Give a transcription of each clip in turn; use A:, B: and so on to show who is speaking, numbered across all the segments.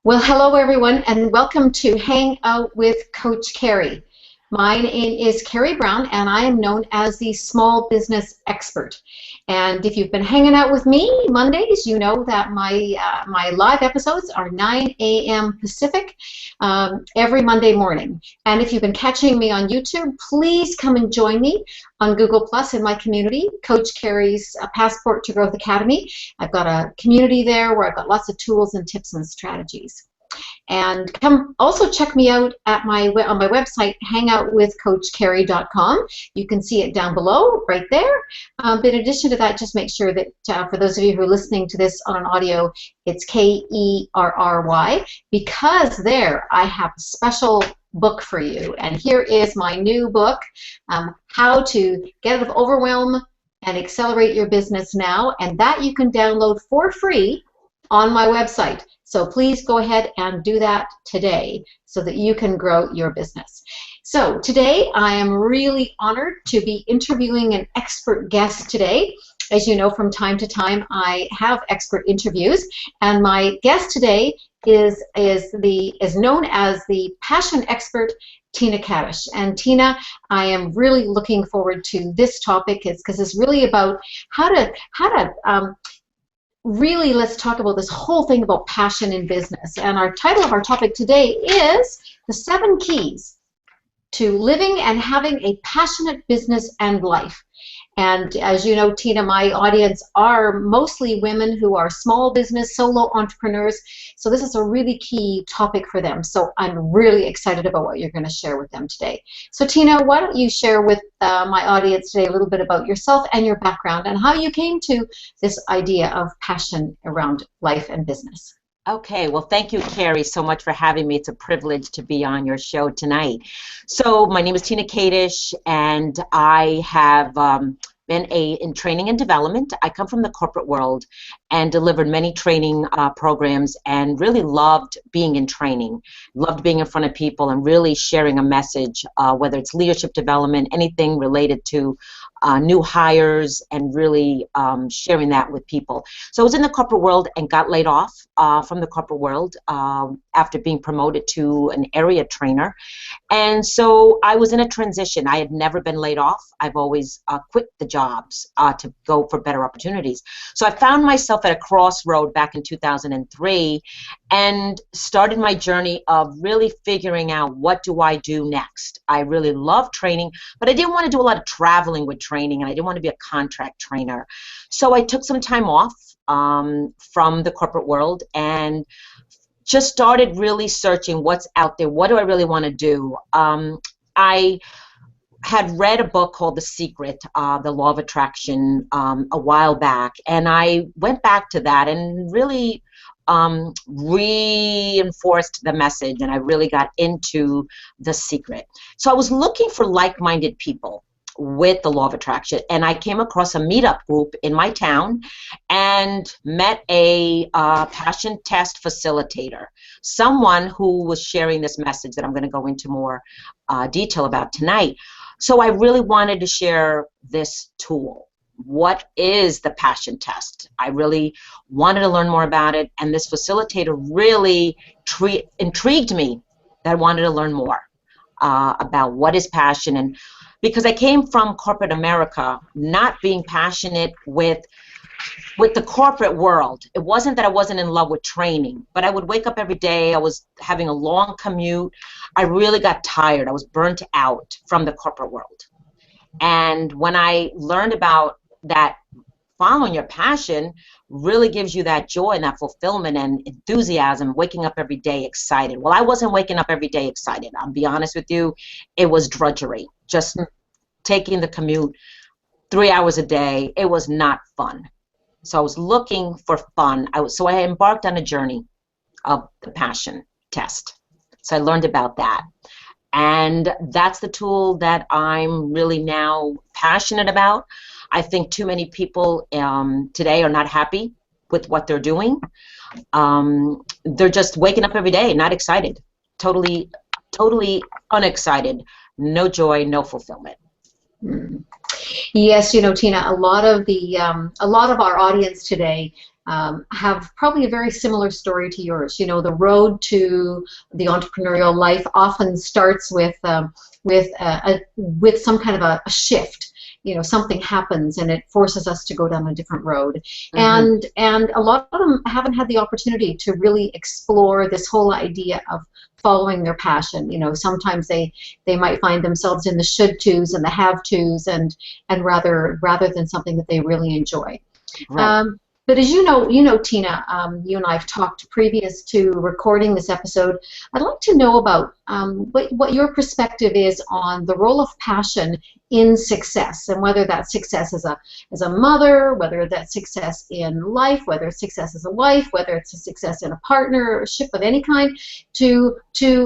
A: Well, hello everyone, and welcome to Hang Out with Coach Kerry. My name is Kerry Brown, and I am known as the Small Business Expert. And if you've been hanging out with me Mondays, you know that my live episodes are 9 a.m. Pacific every Monday morning. And if you've been catching me on YouTube, please come and join me on Google Plus in my community, Coach Kerry's Passport to Growth Academy. I've got a community there where I've got lots of tools and tips and strategies. And come also check me out at on my website, hangoutwithcoachkerry.com. You can see it down below, right there. But in addition to that, just make sure that for those of you who are listening to this on an audio, it's Kerry, because there I have a special book for you. And here is my new book, How to Get Out of Overwhelm and Accelerate Your Business Now. And that you can download for free on my website. So please go ahead and do that today so that you can grow your business. So today I am really honored to be interviewing an expert guest today. As you know, from time to time I have expert interviews, and my guest today is known as the passion expert, Tina Kadish. And Tina, I am really looking forward to this topic because it's really about how to really, let's talk about this whole thing about passion in business. And our title of our topic today is the 7 keys to living and having a passionate business and life. And as you know, Tina, my audience are mostly women who are small business, solo entrepreneurs. So this is a really key topic for them. So I'm really excited about what you're going to share with them today. So Tina, why don't you share with my audience today a little bit about yourself and your background and how you came to this idea of passion around life and business.
B: Okay, well, thank you, Kerry, so much for having me. It's a privilege to be on your show tonight. So my name is Tina Kadish, and I have been in training and development. I come from the corporate world and delivered many training programs and really loved being in training, loved being in front of people and really sharing a message, whether it's leadership development, anything related to new hires, and really sharing that with people. So I was in the corporate world and got laid off from the corporate world after being promoted to an area trainer. And so I was in a transition. I had never been laid off. I've always quit the jobs to go for better opportunities. So I found myself at a crossroad back in 2003 and started my journey of really figuring out, what do I do next? I really love training, but I didn't want to do a lot of traveling with training, and I didn't want to be a contract trainer. So I took some time off from the corporate world and just started really searching what's out there. What do I really want to do? I had read a book called The Secret, The Law of Attraction, a while back, and I went back to that and really reinforced the message, and I really got into The Secret. So I was looking for like-minded people with the law of attraction, and I came across a meetup group in my town and met a passion test facilitator, someone who was sharing this message that I'm going to go into more detail about tonight. So I really wanted to share this tool. What is the passion test? I really wanted to learn more about it, and this facilitator really intrigued me that I wanted to learn more about what is passion. And because I came from corporate America, not being passionate with the corporate world. It wasn't that I wasn't in love with training, but I would wake up every day. I was having a long commute. I really got tired. I was burnt out from the corporate world. And when I learned about that, following your passion really gives you that joy and that fulfillment and enthusiasm, waking up every day excited. Well, I wasn't waking up every day excited. I'll be honest with you. It was drudgery, just taking the commute 3 hours a day. It was not fun. So I was looking for fun. So I embarked on a journey of the passion test. So I learned about that. And that's the tool that I'm really now passionate about. I think too many people today are not happy with what they're doing. They're just waking up every day, not excited, totally unexcited, no joy, no fulfillment.
A: Yes, you know, Tina, a lot of our audience today have probably a very similar story to yours. You know, the road to the entrepreneurial life often starts with some kind of a shift. You know, something happens and it forces us to go down a different road.
B: Mm-hmm.
A: And a lot of them haven't had the opportunity to really explore this whole idea of following their passion. You know, sometimes they might find themselves in the should tos and the have tos, and rather than something that they really enjoy.
B: Right.
A: But as Tina, you and I have talked previous to recording this episode. I'd like to know about what your perspective is on the role of passion in success, and whether that success as a mother, whether that's success in life, whether it's success as a wife, whether it's a success in a partnership of any kind, to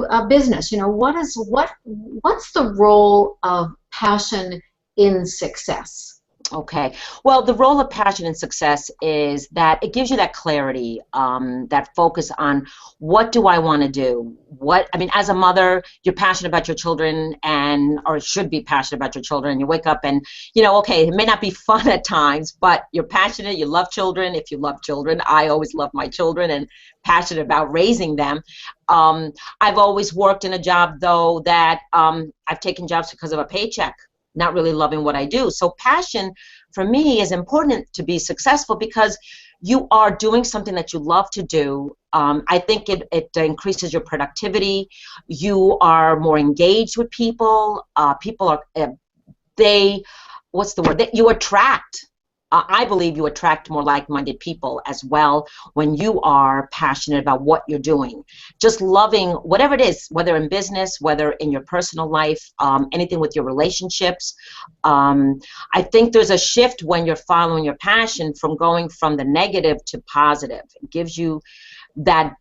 A: a business. You know, what's the role of passion in success?
B: Okay. Well, the role of passion in success is that it gives you that clarity, that focus on what do I want to do? As a mother, you're passionate about your children or should be passionate about your children. You wake up and, okay, it may not be fun at times, but you're passionate. You love children. If you love children, I always love my children and passionate about raising them. I've always worked in a job, though, that I've taken jobs because of a paycheck, not really loving what I do. So passion for me is important to be successful because you are doing something that you love to do. I think it increases your productivity. You are more engaged with people. People are, you attract. I believe you attract more like-minded people as well when you are passionate about what you're doing. Just loving whatever it is, whether in business, whether in your personal life, anything with your relationships. I think there's a shift when you're following your passion from going from the negative to positive. It gives you that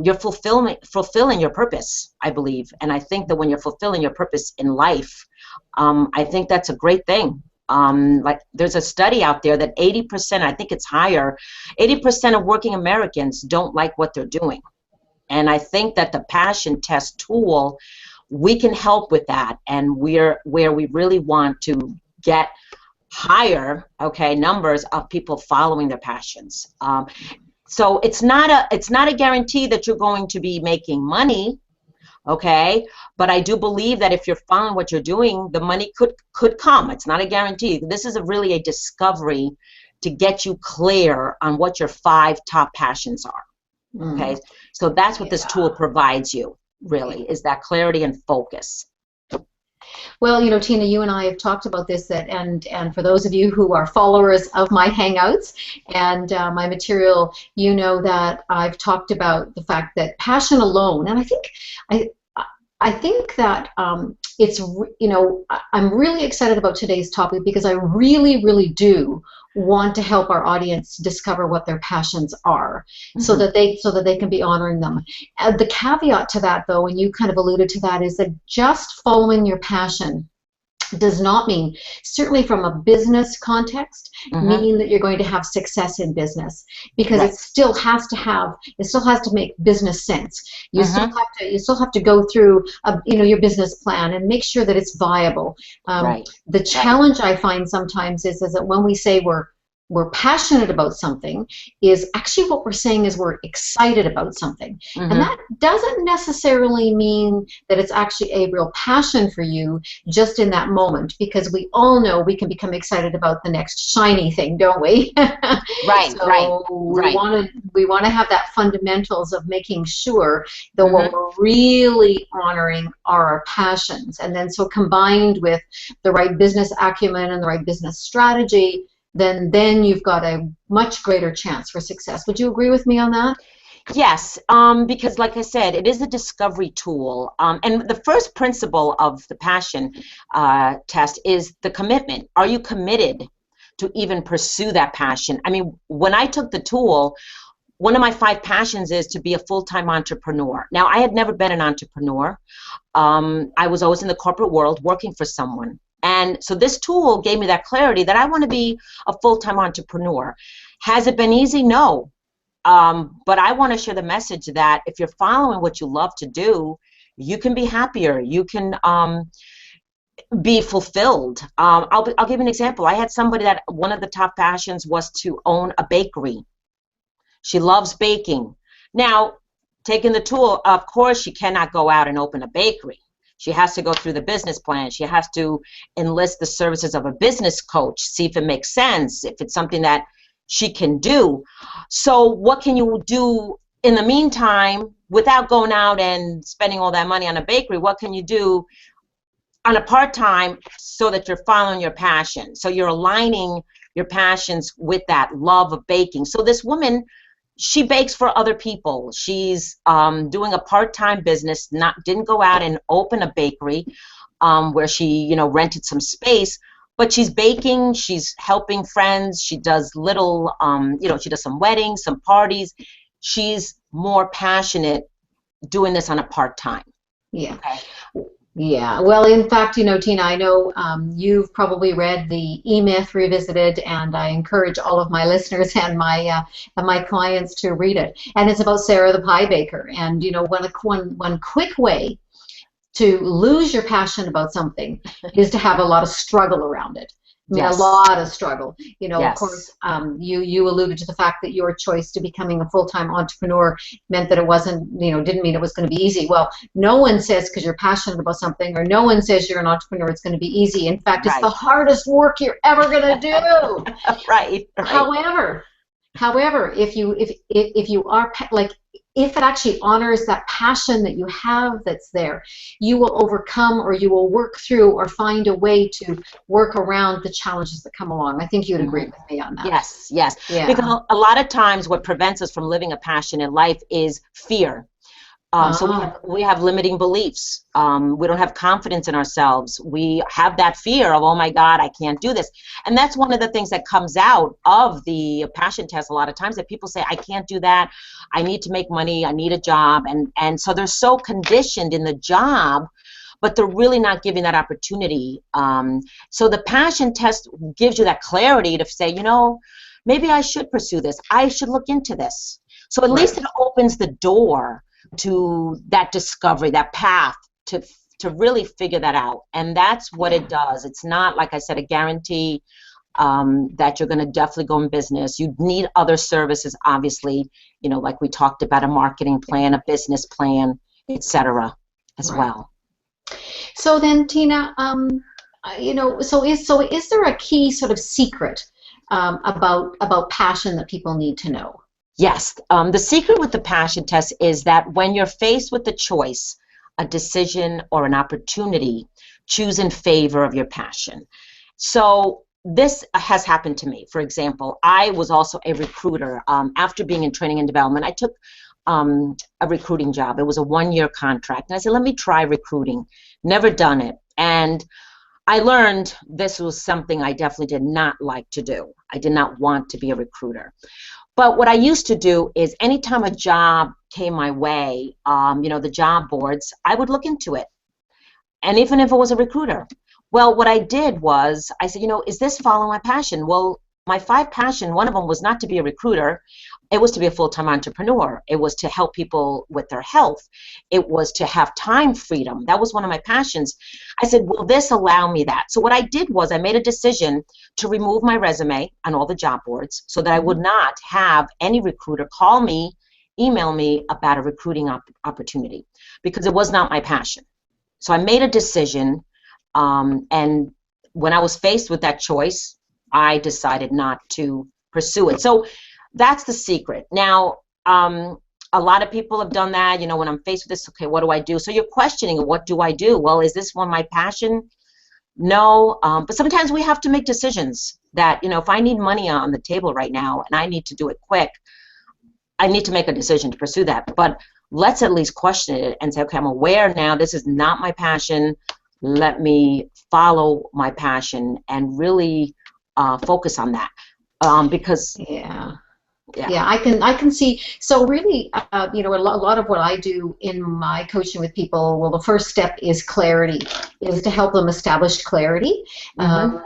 B: you're fulfilling your purpose, I believe. And I think that when you're fulfilling your purpose in life, I think that's a great thing. Like there's a study out there that 80%, I think it's higher, 80% of working Americans don't like what they're doing. And I think that the passion test tool, we can help with that. And where we really want to get higher, numbers of people following their passions. So it's not a guarantee that you're going to be making money. Okay, but I do believe that if you're following what you're doing, the money could come. It's not a guarantee. This is really a discovery to get you clear on what your 5 top passions are. Okay, so that's what this tool provides you, really, is that clarity and focus.
A: Well, Tina, you and I have talked about this, and for those of you who are followers of my Hangouts and my material, you know that I've talked about the fact that passion alone, and I think that I'm really excited about today's topic because I really, really do want to help our audience discover what their passions are, so that they can be honoring them. The caveat to that, though, and you kind of alluded to that, is that just following your passion does not mean, certainly from a business context, mean that you're going to have success in business, because it still has to make business sense. You still have to go through your business plan and make sure that it's viable. The challenge I find sometimes is that when we say we're passionate about something, is actually what we're saying is we're excited about something. And that doesn't necessarily mean that it's actually a real passion for you just in that moment, because we all know we can become excited about the next shiny thing, don't we? We want to have that fundamentals of making sure that what we're really honoring are our passions. And then so combined with the right business acumen and the right business strategy, then you've got a much greater chance for success. Would you agree with me on that?
B: Yes, because like I said, it is a discovery tool. And the first principle of the passion test is the commitment. Are you committed to even pursue that passion? I mean, when I took the tool, one of my 5 passions is to be a full-time entrepreneur. Now, I had never been an entrepreneur. I was always in the corporate world working for someone. And so this tool gave me that clarity that I want to be a full-time entrepreneur. Has it been easy? No. But I want to share the message that if you're following what you love to do, you can be happier. You can be fulfilled. I'll give you an example. I had somebody that one of the top passions was to own a bakery. She loves baking. Now, taking the tool, of course, she cannot go out and open a bakery. She has to go through the business plan. She has to enlist the services of a business coach, see if it makes sense, if it's something that she can do. So what can you do in the meantime without going out and spending all that money on a bakery? What can you do on a part-time so that you're following your passion? So you're aligning your passions with that love of baking. So this woman, she bakes for other people. She's doing a part-time business, didn't go out and open a bakery where she, rented some space, but she's baking, she's helping friends, she does little, she does some weddings, some parties. She's more passionate doing this on a part-time.
A: Yeah.
B: Okay.
A: Yeah, well, in fact, Tina, I know you've probably read the E-Myth Revisited, and I encourage all of my listeners and my clients to read it. And it's about Sarah the Pie Baker. And one quick way to lose your passion about something is to have a lot of struggle around it. I mean,
B: Yes.
A: a lot of struggle. Yes. Of course, you alluded to the fact that your choice to becoming a full-time entrepreneur meant that it wasn't, didn't mean it was going to be easy. Well, no one says because you're passionate about something, or no one says you're an entrepreneur, it's going to be easy. In fact, it's the hardest work you're ever going to do.
B: Right.
A: However, if you are if it actually honors that passion that you have that's there, you will overcome, or you will work through, or find a way to work around the challenges that come along. I think you'd agree with me on that.
B: Yes.
A: Yeah.
B: Because a lot of times what prevents us from living a passion in life is fear. So we have limiting beliefs. We don't have confidence in ourselves. We have that fear of, oh my God, I can't do this. And that's one of the things that comes out of the passion test a lot of times, that people say, I can't do that. I need to make money. I need a job. And so they're so conditioned in the job, but they're really not giving that opportunity. So the passion test gives you that clarity to say, maybe I should pursue this. I should look into this. So at least it opens the door to that discovery, that path to really figure that out. And that's what it does. It's not, like I said, a guarantee that you're going to definitely go in business. You need other services, obviously, like we talked about, a marketing plan, a business plan, etc. as well.
A: So then, Tina, so is there a key sort of secret about passion that people need to know?
B: Yes. The secret with the passion test is that when you're faced with a choice, a decision, or an opportunity, choose in favor of your passion. So this has happened to me. For example, I was also a recruiter. After being in training and development, I took a recruiting job. It was a 1-year contract. And I said, let me try recruiting. Never done it. And I learned this was something I definitely did not like to do. I did not want to be a recruiter. But what I used to do is anytime a job came my way, the job boards, I would look into it. And even if it was a recruiter. Well, what I did was, I said, is this following my passion? Well, my 5 passion, one of them was not to be a recruiter. It was to be a full-time entrepreneur. It was to help people with their health. It was to have time freedom. That was one of my passions. I said, will this allow me that? So what I did was I made a decision to remove my resume on all the job boards so that I would not have any recruiter call me, email me about a recruiting opportunity, because it was not my passion. So I made a decision, and when I was faced with that choice, I decided not to pursue it. So that's the secret. Now, a lot of people have done that. When I'm faced with this, okay, what do I do? So you're questioning, what do I do? Well, is this one my passion? No, but sometimes we have to make decisions that, if I need money on the table right now and I need to do it quick, I need to make a decision to pursue that. But let's at least question it and say, okay, I'm aware now this is not my passion. Let me follow my passion and really focus on that, because
A: yeah, I can see. So really, a lot of what I do in my coaching with people, well, the first step is clarity, is to help them establish clarity,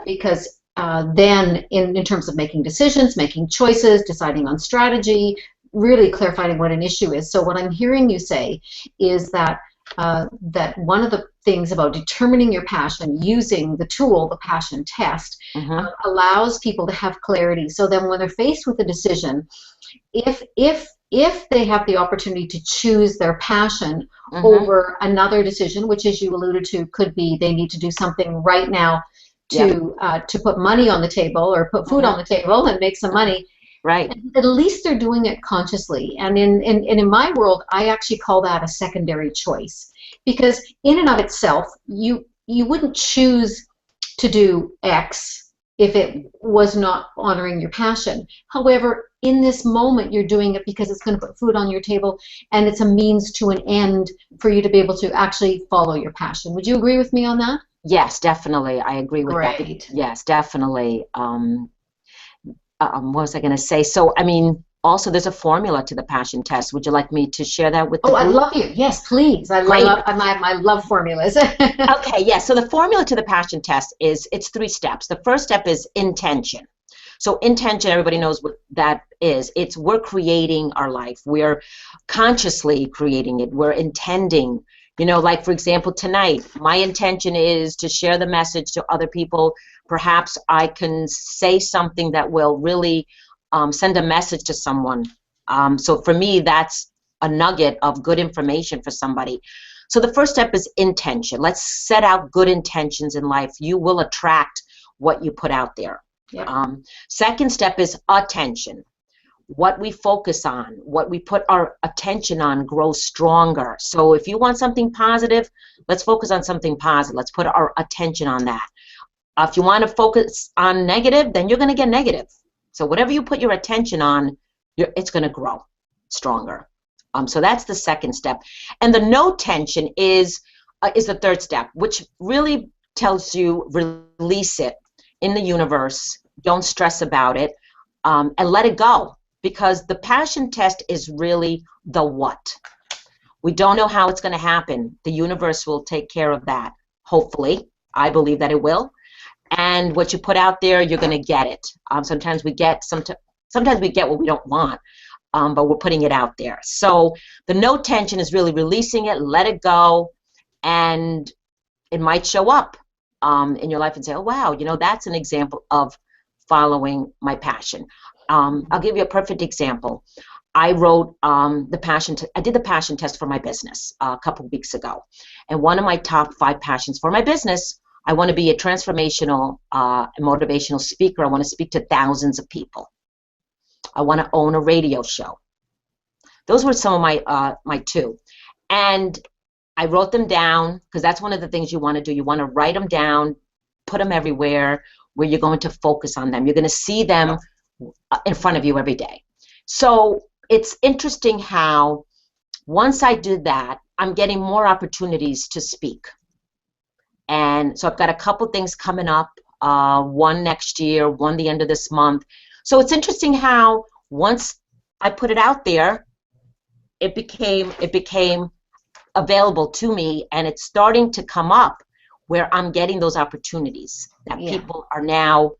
A: because then in terms of making decisions, making choices, deciding on strategy, really clarifying what an issue is. So what I'm hearing you say is that that one of the things about determining your passion using the tool, the passion test, allows people to have clarity. So then when they're faced with a decision, if they have the opportunity to choose their passion over another decision, which, as you alluded to, could be they need to do something right now to put money on the table or put food on the table and make some money.
B: Right.
A: At least they're doing it consciously. And in my world, I actually call that a secondary choice, because in and of itself, you wouldn't choose to do X if it was not honoring your passion. However, in this moment, you're doing it because it's going to put food on your table, and it's a means to an end for you to be able to actually follow your passion. Would you agree with me on that?
B: Yes, definitely. I agree with that. Yes, definitely. What was I going to say? So, I mean, also there's a formula to the passion test. Would you like me to share that with the group?
A: I'd love you. Yes, please. I love formulas.
B: Okay, yeah. So the formula to the passion test it's 3 steps. The first step is intention. So intention, everybody knows what that is. It's we're creating our life. We're consciously creating it. We're intending. You know, like, for example, tonight, my intention is to share the message to other people. Perhaps I can say something that will really send a message to someone. So for me, that's a nugget of good information for somebody. So the first step is intention. Let's set out good intentions in life. You will attract what you put out there.
A: Yep.
B: Second step is attention. What we focus on, what we put our attention on grows stronger. So if you want something positive, let's focus on something positive. Let's put our attention on that. If you want to focus on negative, then you're going to get negative. So whatever you put your attention on, it's going to grow stronger. So that's the second step. And the no tension is the third step, which really tells you release it in the universe. Don't stress about it, and let it go. Because the passion test is really the what. We don't know how it's going to happen. The universe will take care of that, hopefully. I believe that it will. And what you put out there, you're going to get it. Sometimes we get what we don't want, but we're putting it out there. So the no tension is really releasing it, let it go, and it might show up in your life and say, oh, wow, you know, that's an example of following my passion. I'll give you a perfect example. I wrote I did the passion test for my business a couple of weeks ago. And one of my top 5 passions for my business, I want to be a transformational, motivational speaker. I want to speak to thousands of people. I want to own a radio show. Those were some of my 2. And I wrote them down because that's one of the things you want to do. You want to write them down, put them everywhere where you're going to focus on them. You're going to see them in front of you every day. So it's interesting how once I did that, I'm getting more opportunities to speak. And so I've got a couple things coming up, one next year, one the end of this month. So it's interesting how once I put it out there, it became available to me, and it's starting to come up where I'm getting those opportunities that people are now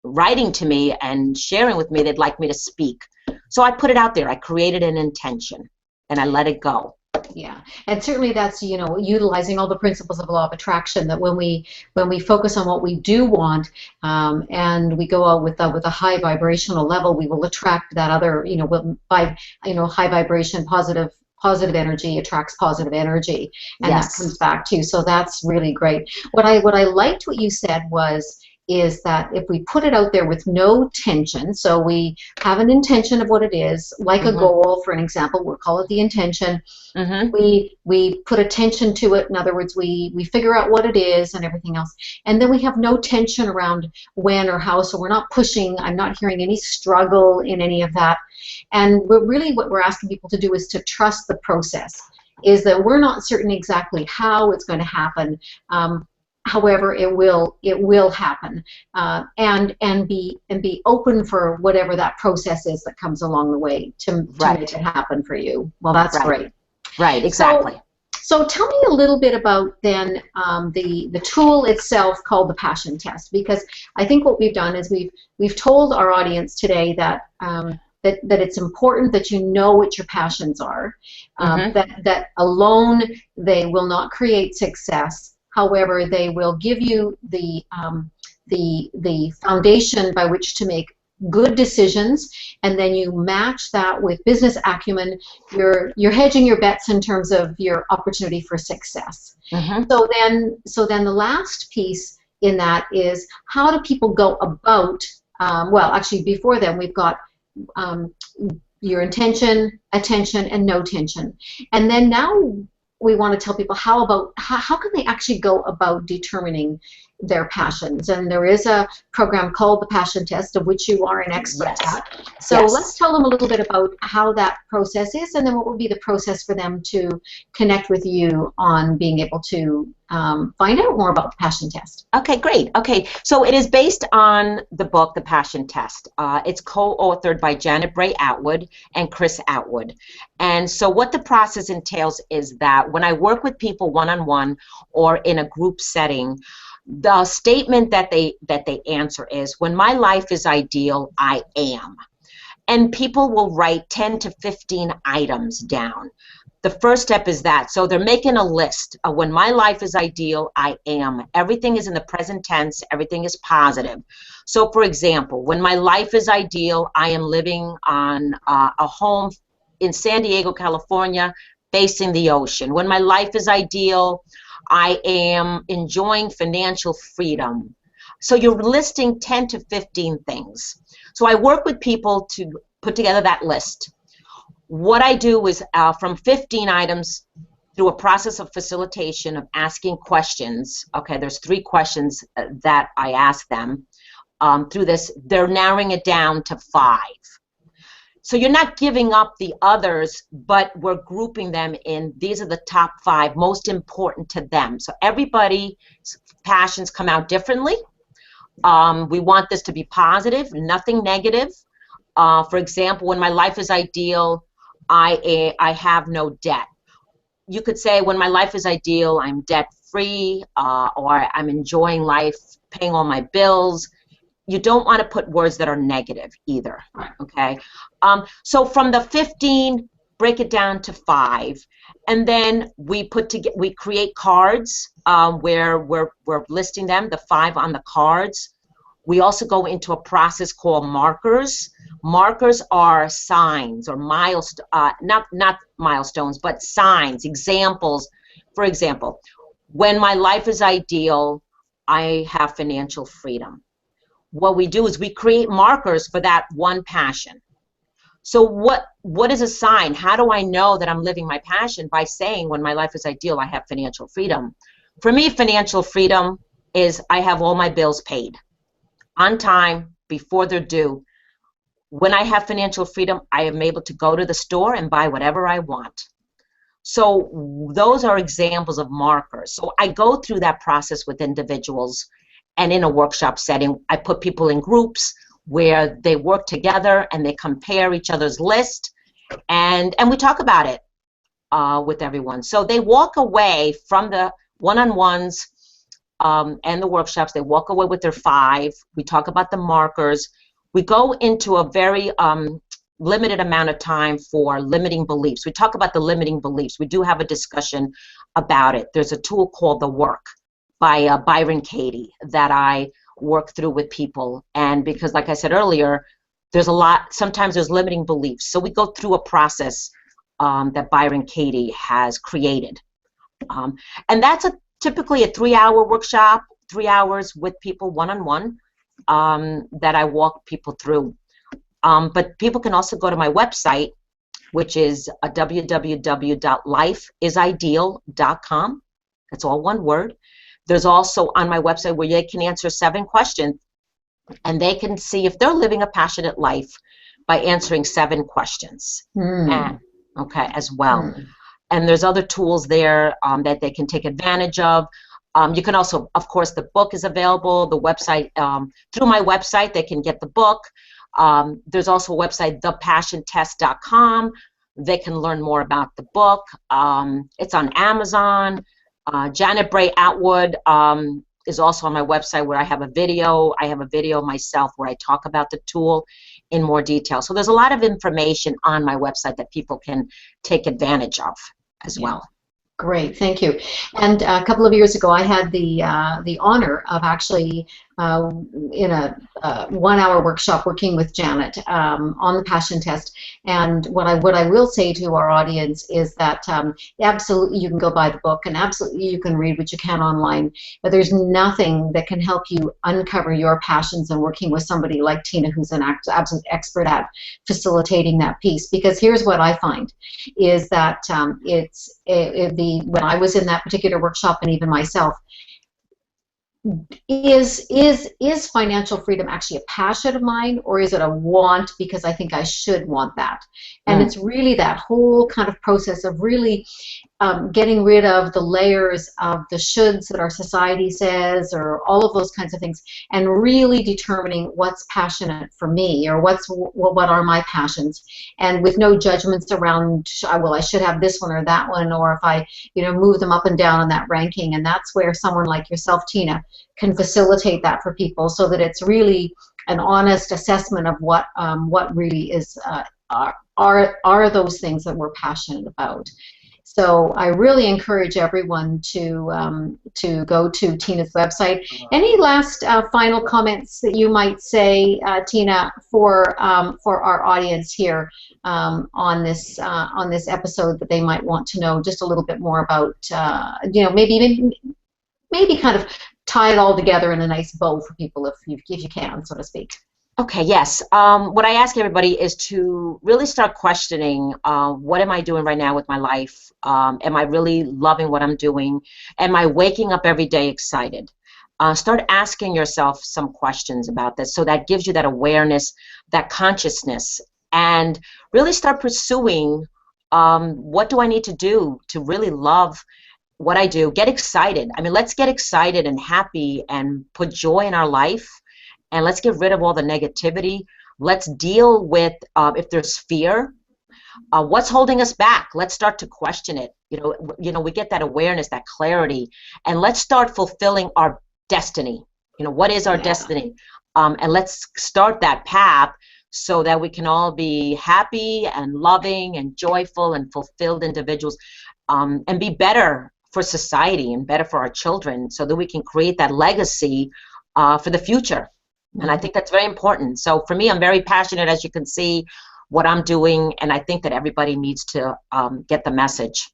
B: writing to me and sharing with me they'd like me to speak. So I put it out there. I created an intention, and I let it go.
A: Yeah, and certainly that's, you know, utilizing all the principles of law of attraction, that when we focus on what we do want, and we go out with a high vibrational level, we will attract that other, you know, high vibration, positive energy attracts positive energy, and that comes back to you. So that's really great. What I liked what you said is that if we put it out there with no tension, so we have an intention of what it is, like a goal, for an example, we'll call it the intention. We put attention to it. In other words, we figure out what it is and everything else. And then we have no tension around when or how, so we're not pushing. I'm not hearing any struggle in any of that. And really what we're asking people to do is to trust the process, is that we're not certain exactly how it's going to happen. However, it will happen, and be open for whatever that process is that comes along the way to make it happen for you. Well, that's great.
B: Right, exactly.
A: So tell me a little bit about then the tool itself called the passion test, because I think what we've done is we've told our audience today that that it's important that you know what your passions are.
B: Mm-hmm.
A: That alone they will not create success. However, they will give you the foundation by which to make good decisions, and then you match that with business acumen. You're hedging your bets in terms of your opportunity for success.
B: Mm-hmm.
A: So then the last piece in that is, how do people go about, well, actually before then we've got your intention, attention, and no tension. And then now we want to tell people how can they actually go about determining their passions. And there is a program called the Passion Test, of which you are an expert at. So let's tell them a little bit about how that process is, and then what would be the process for them to connect with you on being able to find out more about the Passion Test.
B: Okay, great. Okay, so it is based on the book, The Passion Test. It's co-authored by Janet Bray Atwood and Chris Atwood. And so what the process entails is that when I work with people one-on-one or in a group setting, the statement that they answer is, when my life is ideal, I am. And people will write 10 to 15 items down. The first step is that. So they're making a list of, when my life is ideal, I am. Everything is in the present tense. Everything is positive. So for example, when my life is ideal, I am living on a home in San Diego, California, facing the ocean. When my life is ideal, I am enjoying financial freedom. So you're listing 10 to 15 things. So I work with people to put together that list. What I do is from 15 items, through a process of facilitation of asking questions. Okay, there's 3 questions that I ask them. Through this, they're narrowing it down to 5. So you're not giving up the others, but we're grouping them in, these are the top 5 most important to them. So everybody's passions come out differently. We want this to be positive, nothing negative. For example, when my life is ideal, I have no debt. You could say, when my life is ideal, I'm debt-free, or I'm enjoying life, paying all my bills. You don't want to put words that are negative either, okay? So from the 15, break it down to 5, and then we create cards where we're listing them, the 5 on the cards. We also go into a process called markers. Markers are signs or milestones, not milestones, but signs, examples. For example, when my life is ideal, I have financial freedom. What we do is we create markers for that one passion. So what is a sign? How do I know that I'm living my passion? By saying, when my life is ideal, I have financial freedom. For me, financial freedom is I have all my bills paid on time, before they're due. When I have financial freedom, I am able to go to the store and buy whatever I want. So those are examples of markers. So I go through that process with individuals, and in a workshop setting, I put people in groups where they work together and they compare each other's list, and we talk about it with everyone. So they walk away from the one-on-ones and the workshops, they walk away with their 5. We talk about the markers. We go into a very limited amount of time for limiting beliefs. We talk about the limiting beliefs. We do have a discussion about it. There's a tool called The Work by Byron Katie that I work through with people. And because, like I said earlier, there's a lot, sometimes there's limiting beliefs. So we go through a process that Byron Katie has created. And that's typically a 3-hour workshop, 3 hours with people one-on-one that I walk people through. But people can also go to my website, which is www.lifeisideal.com. That's all one word. There's also on my website where they can answer 7 questions, and they can see if they're living a passionate life by answering 7 questions. Okay, as well. And there's other tools there that they can take advantage of. You can also, of course, the book is available. The website, through my website, they can get the book. There's also a website, thepassiontest.com. They can learn more about the book. It's on Amazon. Janet Bray Atwood is also on my website, where I have a video. I have a video myself where I talk about the tool. in more detail. So there's a lot of information on my website that people can take advantage of as well.
A: Great, thank you. And a couple of years ago, I had the honor of actually in a 1-hour workshop working with Janet on the passion test. And what I will say to our audience is that absolutely you can go buy the book, and absolutely you can read what you can online, but there's nothing that can help you uncover your passions and working with somebody like Tina, who's an absolute expert at facilitating that piece. Because here's what I find is that when I was in that particular workshop, and even myself, is financial freedom actually a passion of mine, or is it a want because I think I should want that? And it's really that whole kind of process of really getting rid of the layers of the shoulds that our society says, or all of those kinds of things, and really determining what's passionate for me, or what are my passions, and with no judgments around, well, I should have this one or that one, or if I move them up and down in that ranking. And that's where someone like yourself, Tina, can facilitate that for people, so that it's really an honest assessment of what really is are those things that we're passionate about. So I really encourage everyone to go to Tina's website. Any last final comments that you might say, Tina, for our audience here on this episode that they might want to know just a little bit more about? Maybe kind of tie it all together in a nice bow for people, if you can, so to speak.
B: Okay, yes. What I ask everybody is to really start questioning, what am I doing right now with my life? Am I really loving what I'm doing? Am I waking up every day excited? Start asking yourself some questions about this, so that gives you that awareness, that consciousness, and really start pursuing, what do I need to do to really love what I do? Get excited. I mean, let's get excited and happy and put joy in our life. And let's get rid of all the negativity. Let's deal with, if there's fear, what's holding us back? Let's start to question it. We get that awareness, that clarity, and let's start fulfilling our destiny. What is our destiny? And let's start that path so that we can all be happy and loving and joyful and fulfilled individuals, and be better for society and better for our children, so that we can create that legacy for the future. And I think that's very important. So for me, I'm very passionate, as you can see, what I'm doing, and I think that everybody needs to get the message.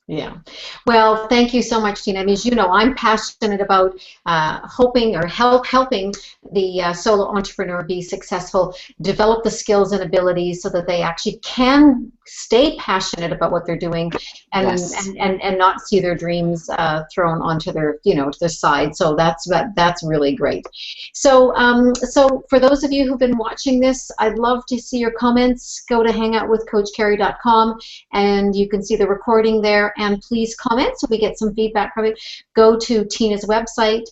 A: Yeah. Well, thank you so much, Tina. I mean, as you know, I'm passionate about helping the solo entrepreneur be successful, develop the skills and abilities so that they actually can stay passionate about what they're doing, and and not see their dreams thrown onto their to their side. So that's really great. So so for those of you who've been watching this, I'd love to see your comments. Go to hangoutwithcoachkerry.com, and you can see the recording there. And please comment so we get some feedback from it. Go to Tina's website.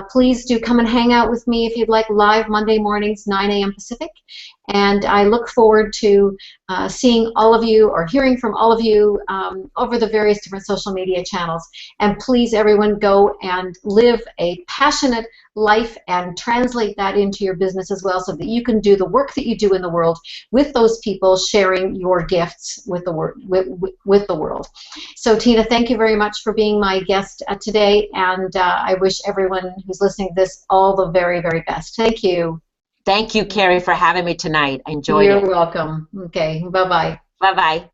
A: Please do come and hang out with me if you'd like, live Monday mornings, 9 a.m. Pacific. And I look forward to seeing all of you, or hearing from all of you over the various different social media channels. And please, everyone, go and live a passionate life and translate that into your business as well, so that you can do the work that you do in the world with those people, sharing your gifts with the world. So Tina, thank you very much for being my guest today, and I wish everyone who's listening to this all the very, very best. Thank you.
B: Thank you, Kerry, for having me tonight. I enjoyed it.
A: You're welcome. Okay, bye-bye.
B: Bye-bye.